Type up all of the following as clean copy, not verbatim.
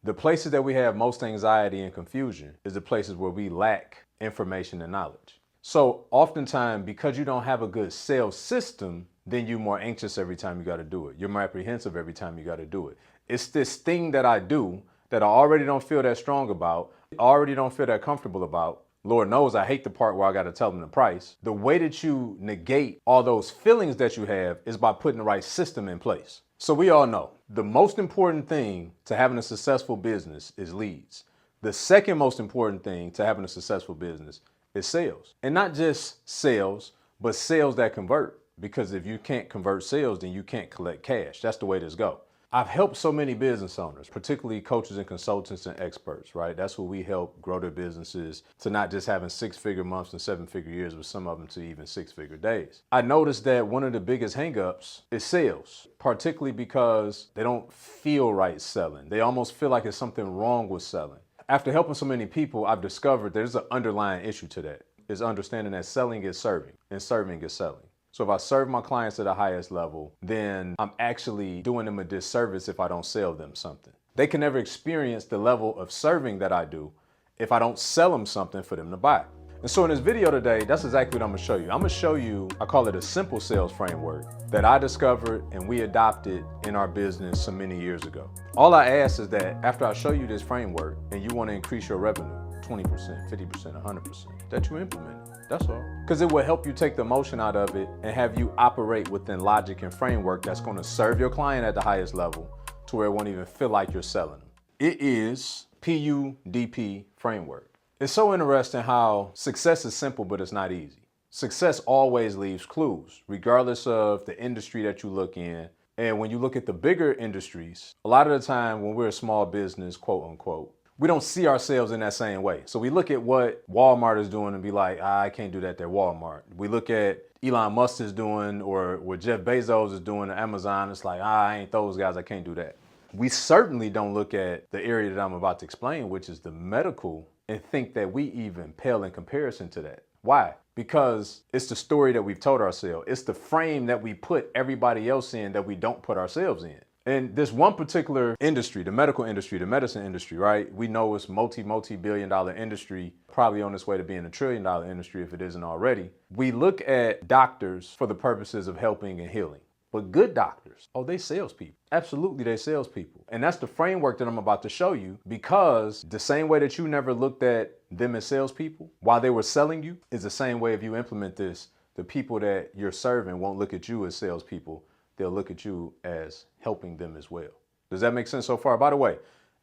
The places that we have most anxiety and confusion is the places where we lack information and knowledge. So oftentimes, because you don't have a good sales system, then you're more anxious every time you got to do it. You're more apprehensive every time you got to do it. It's this thing that I do that I already don't feel that strong about, already don't feel that comfortable about. Lord knows I hate the part where I got to tell them the price. The way that you negate all those feelings that you have is by putting the right system in place. So we all know the most important thing to having a successful business is leads. The second most important thing to having a successful business is sales. And not just sales, but sales that convert. Because if you can't convert sales, then you can't collect cash. That's the way this goes. I've helped so many business owners, particularly coaches and consultants and experts, right? That's who we help grow their businesses to not just having 6-figure months and 7-figure years, but some of them to even 6-figure days. I noticed that one of the biggest hangups is sales, particularly because they don't feel right selling. They almost feel like there's something wrong with selling. After helping so many people, I've discovered there's an underlying issue to that. It's understanding that selling is serving and serving is selling. So if I serve my clients at the highest level, then I'm actually doing them a disservice if I don't sell them something. They can never experience the level of serving that I do if I don't sell them something for them to buy. And so in this video today, that's exactly what I'm gonna show you. I'm gonna show you, I call it a simple sales framework that I discovered and we adopted in our business so many years ago. All I ask is that after I show you this framework and you wanna increase your revenue, 20%, 50%, 100%, that you implement it. That's all. Because it will help you take the emotion out of it and have you operate within logic and framework that's going to serve your client at the highest level to where it won't even feel like you're selling them. It is P.U.D.P. framework. It's so interesting how success is simple, but it's not easy. Success always leaves clues, regardless of the industry that you look in. And when you look at the bigger industries, a lot of the time when we're a small business, quote unquote, we don't see ourselves in that same way. So we look at what Walmart is doing and be like, I can't do that, they're Walmart. We look at Elon Musk is doing or what Jeff Bezos is doing at Amazon. It's like, I ain't those guys, I can't do that. We certainly don't look at the area that I'm about to explain, which is the medical, and think that we even pale in comparison to that. Why? Because it's the story that we've told ourselves. It's the frame that we put everybody else in that we don't put ourselves in. And this one particular industry, the medical industry, the medicine industry, right? We know it's multi-billion dollar industry, probably on its way to being $1 trillion industry if it isn't already. We look at doctors for the purposes of helping and healing. But good doctors, oh, they salespeople. Absolutely, they salespeople. And that's the framework that I'm about to show you, because the same way that you never looked at them as salespeople while they were selling you is the same way if you implement this, the people that you're serving won't look at you as salespeople. They'll look at you as helping them as well. Does that make sense so far? By the way,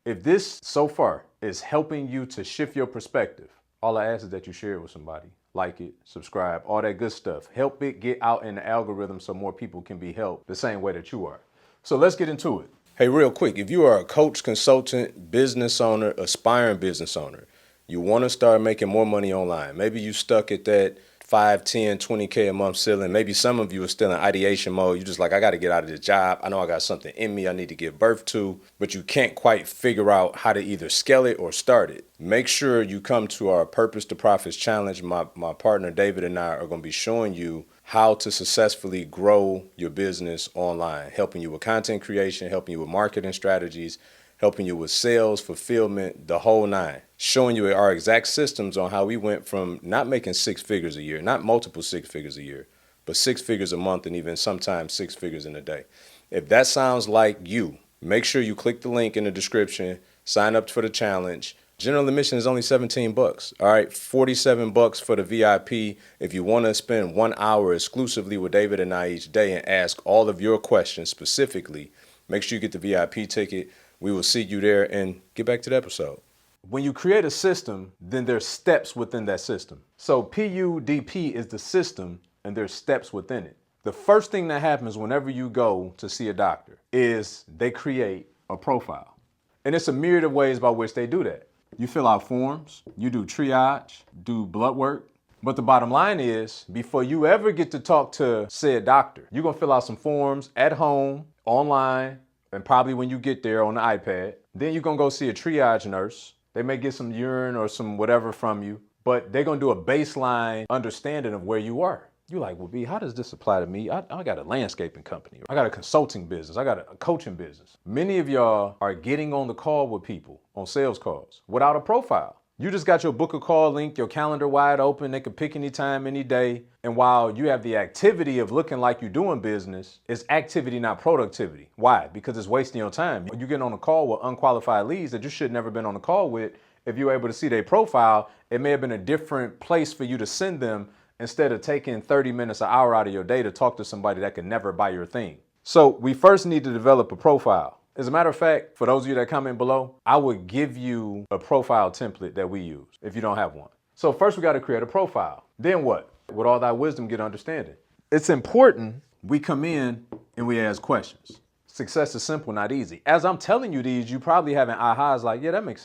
if this so far is helping you to shift your perspective, all I ask is that you share it with somebody, like it, subscribe, all that good stuff. Help it get out in the algorithm so more people can be helped the same way that you are. So let's get into it. Hey, real quick, if you are a coach, consultant, business owner, aspiring business owner, you want to start making more money online. Maybe you stuck at that 5, 10, 20K a month ceiling. Maybe some of you are still in ideation mode. You're just like, I got to get out of this job. I know I got something in me I need to give birth to, but you can't quite figure out how to either scale it or start it. Make sure you come to our Purpose to Profits Challenge. My partner David and I are going to be showing you how to successfully grow your business online, helping you with content creation, helping you with marketing strategies, helping you with sales, fulfillment, the whole nine. Showing you our exact systems on how we went from not making 6 figures a year, not multiple 6 figures a year, but 6 figures a month and even sometimes 6 figures in a day. If that sounds like you, make sure you click the link in the description, sign up for the challenge. General admission is only $17. All right, $47 for the VIP. If you want to spend 1 hour exclusively with David and I each day and ask all of your questions specifically, make sure you get the VIP ticket. We will see you there, and get back to the episode. When you create a system, then there's steps within that system. So P.U.D.P. is the system, and there's steps within it. The first thing that happens whenever you go to see a doctor is they create a profile. And it's a myriad of ways by which they do that. You fill out forms, you do triage, do blood work. But the bottom line is, before you ever get to talk to said doctor, you're gonna fill out some forms at home, online, and probably when you get there on the iPad. Then you're gonna go see a triage nurse. They may get some urine or some whatever from you, but they're gonna do a baseline understanding of where you are. You're like, well, B, how does this apply to me? I got a landscaping company. I got a consulting business. I got a coaching business. Many of y'all are getting on the call with people on sales calls without a profile. You just got your book a call link, your calendar wide open. They can pick any time, any day. And while you have the activity of looking like you're doing business, it's activity, not productivity. Why? Because it's wasting your time. You get on a call with unqualified leads that you should never been on a call with. If you were able to see their profile, it may have been a different place for you to send them instead of taking 30 minutes, an hour out of your day to talk to somebody that could never buy your thing. So we first need to develop a profile. As a matter of fact, for those of you that comment below, I would give you a profile template that we use if you don't have one. So first we got to create a profile. Then what? With all thy wisdom, get understanding. It's important we come in and we ask questions. Success is simple, not easy. As I'm telling you these, you probably having ahas like, yeah, that makes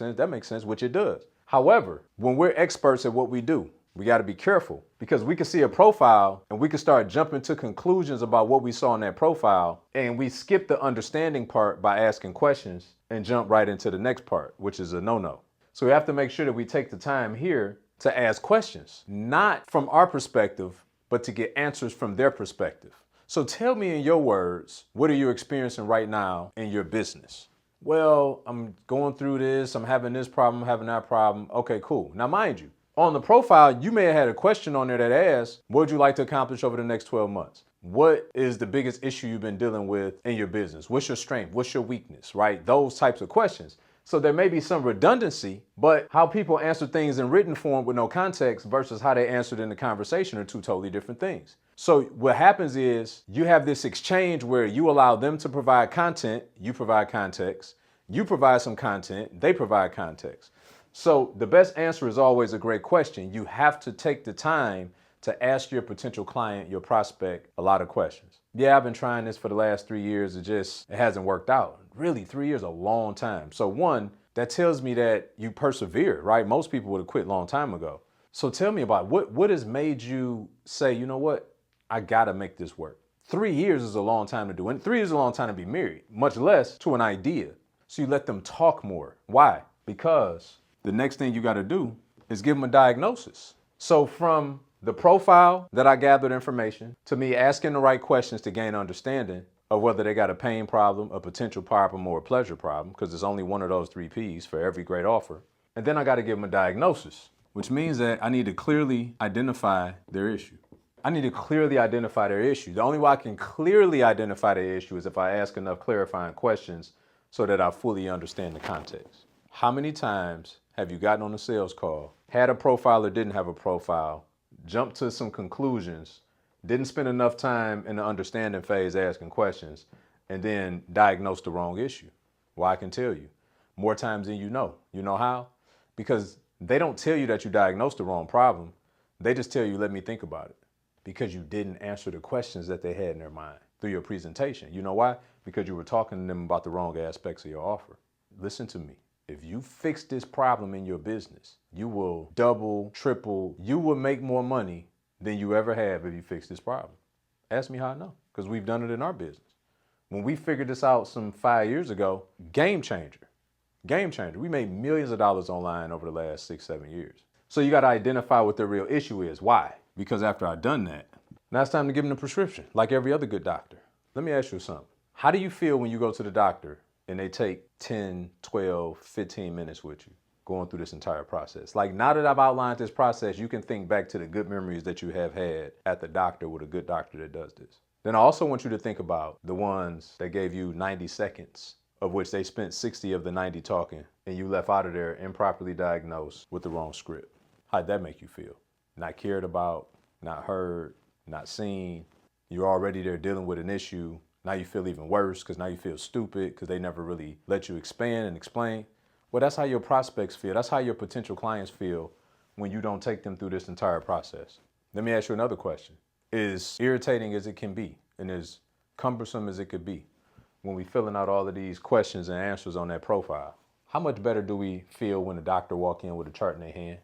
sense, which it does. However, when we're experts at what we do, we got to be careful because we can see a profile and we can start jumping to conclusions about what we saw in that profile. And we skip the understanding part by asking questions and jump right into the next part, which is a no-no. So we have to make sure that we take the time here to ask questions, not from our perspective, but to get answers from their perspective. So tell me in your words, what are you experiencing right now in your business? Well, I'm going through this. I'm having this problem, I'm having that problem. Okay, cool. Now, mind you, on the profile, you may have had a question on there that asks, what would you like to accomplish over the next 12 months? What is the biggest issue you've been dealing with in your business? What's your strength? What's your weakness, right? Those types of questions. So there may be some redundancy, but how people answer things in written form with no context versus how they answered in the conversation are two totally different things. So what happens is you have this exchange where you allow them to provide content, you provide context, you provide some content, they provide context. So the best answer is always a great question. You have to take the time to ask your potential client, your prospect, a lot of questions. Yeah, I've been trying this for the last 3 years. It hasn't worked out. Really, 3 years is a long time. So one, that tells me that you persevere, right? Most people would have quit a long time ago. So tell me about what has made you say, you know what, I gotta make this work. 3 years is a long time to do. And 3 years is a long time to be married, much less to an idea. So you let them talk more. Why? Because the next thing you got to do is give them a diagnosis. So from the profile that I gathered information to me asking the right questions to gain understanding of whether they got a pain problem, a potential problem, or a pleasure problem, because there's only one of those 3 P's for every great offer. And then I got to give them a diagnosis, which means that I need to clearly identify their issue. The only way I can clearly identify their issue is if I ask enough clarifying questions so that I fully understand the context. How many times have you gotten on a sales call, had a profile or didn't have a profile, jumped to some conclusions, didn't spend enough time in the understanding phase asking questions, and then diagnosed the wrong issue? Well, I can tell you, more times than you know. You know how? Because they don't tell you that you diagnosed the wrong problem. They just tell you, let me think about it. Because you didn't answer the questions that they had in their mind through your presentation. You know why? Because you were talking to them about the wrong aspects of your offer. Listen to me. If you fix this problem in your business, you will double, triple, you will make more money than you ever have if you fix this problem. Ask me how I know, because we've done it in our business. When we figured this out some 5 years ago, game changer. We made millions of dollars online over the last 6, 7 years. So you got to identify what the real issue is. Why? Because after I've done that, now it's time to give them the prescription, like every other good doctor. Let me ask you something. How do you feel when you go to the doctor and they take 10, 12, 15 minutes with you going through this entire process? Like, now that I've outlined this process, you can think back to the good memories that you have had at the doctor with a good doctor that does this. Then I also want you to think about the ones that gave you 90 seconds, of which they spent 60 of the 90 talking, and you left out of there improperly diagnosed with the wrong script. How'd that make you feel? Not cared about, not heard, not seen. You're already there dealing with an issue. Now you feel even worse because now you feel stupid because they never really let you expand and explain. Well, that's how your prospects feel. That's how your potential clients feel when you don't take them through this entire process. Let me ask you another question. As irritating as it can be and as cumbersome as it could be when we filling out all of these questions and answers on that profile, how much better do we feel when the doctor walk in with a chart in their hand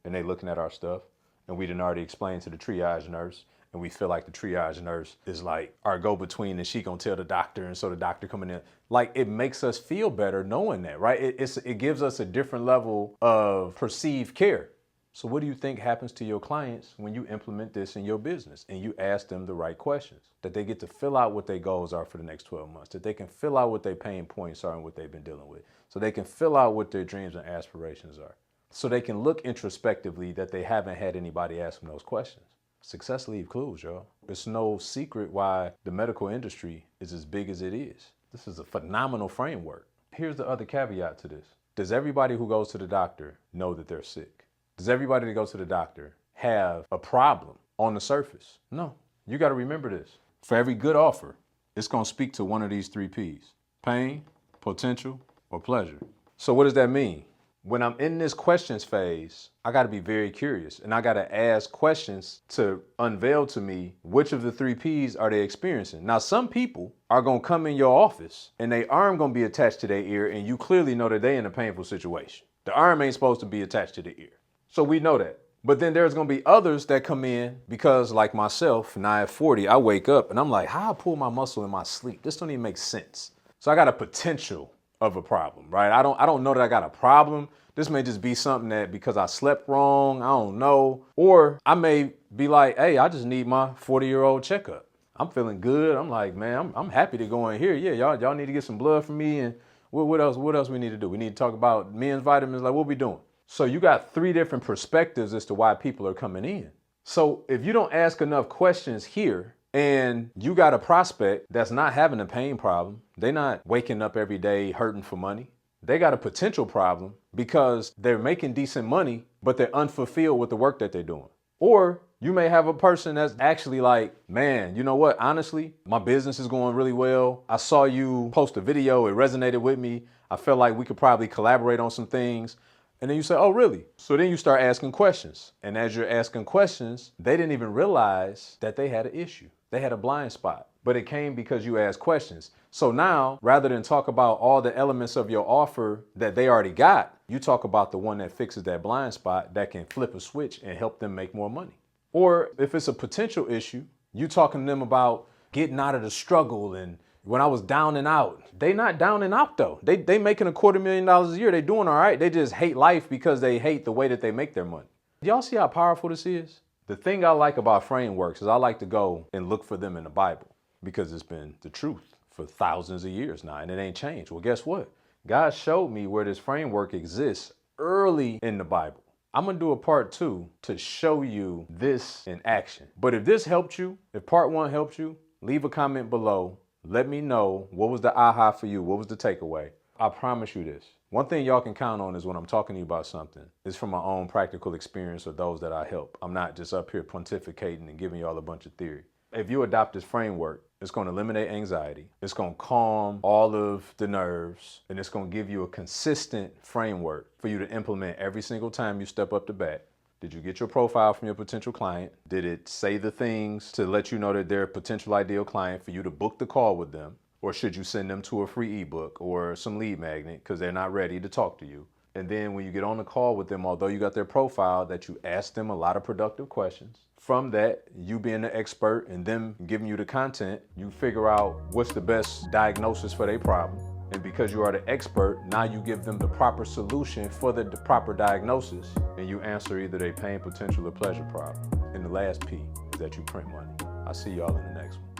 and they looking at our stuff and we done already explained to the triage nurse, and we feel like the triage nurse is like our go-between and she gonna tell the doctor, and so the doctor coming in. Like, it makes us feel better knowing that, right? It gives us a different level of perceived care. So what do you think happens to your clients when you implement this in your business and you ask them the right questions? That they get to fill out what their goals are for the next 12 months, that they can fill out what their pain points are and what they've been dealing with, so they can fill out what their dreams and aspirations are, so they can look introspectively that they haven't had anybody ask them those questions. Success leaves clues, y'all. It's no secret why the medical industry is as big as it is. This is a phenomenal framework. Here's the other caveat to this. Does everybody who goes to the doctor know that they're sick? Does everybody that goes to the doctor have a problem on the surface? No. You got to remember this. For every good offer, it's going to speak to one of these 3 P's: pain, potential, or pleasure. So what does that mean? When I'm in this questions phase, I got to be very curious, and I got to ask questions to unveil to me which of the 3 P's are they experiencing. Now, some people are going to come in your office and their arm going to be attached to their ear, and you clearly know that they're in a painful situation. The arm ain't supposed to be attached to the ear. So we know that. But then there's going to be others that come in because, like myself, now at 40, I wake up and I'm like, how I pull my muscle in my sleep? This don't even make sense. So I got a potential of a problem, right? I don't know that I got a problem. This may just be something that because I slept wrong, I don't know. Or I may be like, hey, I just need my 40-year-old checkup. I'm feeling good. I'm like, man, I'm happy to go in here. Yeah, y'all need to get some blood from me. And what else we need to do? We need to talk about men's vitamins. Like, what we doing? So you got 3 different perspectives as to why people are coming in. So if you don't ask enough questions here and you got a prospect that's not having a pain problem, they're not waking up every day hurting for money. They got a potential problem because they're making decent money, but they're unfulfilled with the work that they're doing. Or you may have a person that's actually like, man, you know what? Honestly, my business is going really well. I saw you post a video. It resonated with me. I felt like we could probably collaborate on some things. And then you say, oh, really? So then you start asking questions. And as you're asking questions, they didn't even realize that they had an issue. They had a blind spot, but it came because you asked questions. So now, rather than talk about all the elements of your offer that they already got, you talk about the one that fixes that blind spot that can flip a switch and help them make more money. Or if it's a potential issue, you talking to them about getting out of the struggle. And when I was down and out, they not down and out though. They making $250,000 a year. They doing all right. They just hate life because they hate the way that they make their money. Y'all see how powerful this is? The thing I like about frameworks is I like to go and look for them in the Bible because it's been the truth for thousands of years now and it ain't changed. Well, guess what? God showed me where this framework exists early in the Bible. I'm gonna do a part 2 to show you this in action. But if this helped you, if part 1 helped you, leave a comment below. Let me know what was the aha for you. What was the takeaway? I promise you this. One thing y'all can count on is when I'm talking to you about something, it's from my own practical experience or those that I help. I'm not just up here pontificating and giving y'all a bunch of theory. If you adopt this framework, it's going to eliminate anxiety. It's going to calm all of the nerves, and it's going to give you a consistent framework for you to implement every single time you step up to bat. Did you get your profile from your potential client? Did it say the things to let you know that they're a potential ideal client for you to book the call with them? Or should you send them to a free ebook or some lead magnet because they're not ready to talk to you? And then when you get on the call with them, although you got their profile, that you ask them a lot of productive questions. From that, you being the expert and them giving you the content, you figure out what's the best diagnosis for their problem. And because you are the expert, now you give them the proper solution for the proper diagnosis, and you answer either their pain, potential, or pleasure problem. And the last P is that you print money. I'll see y'all in the next one.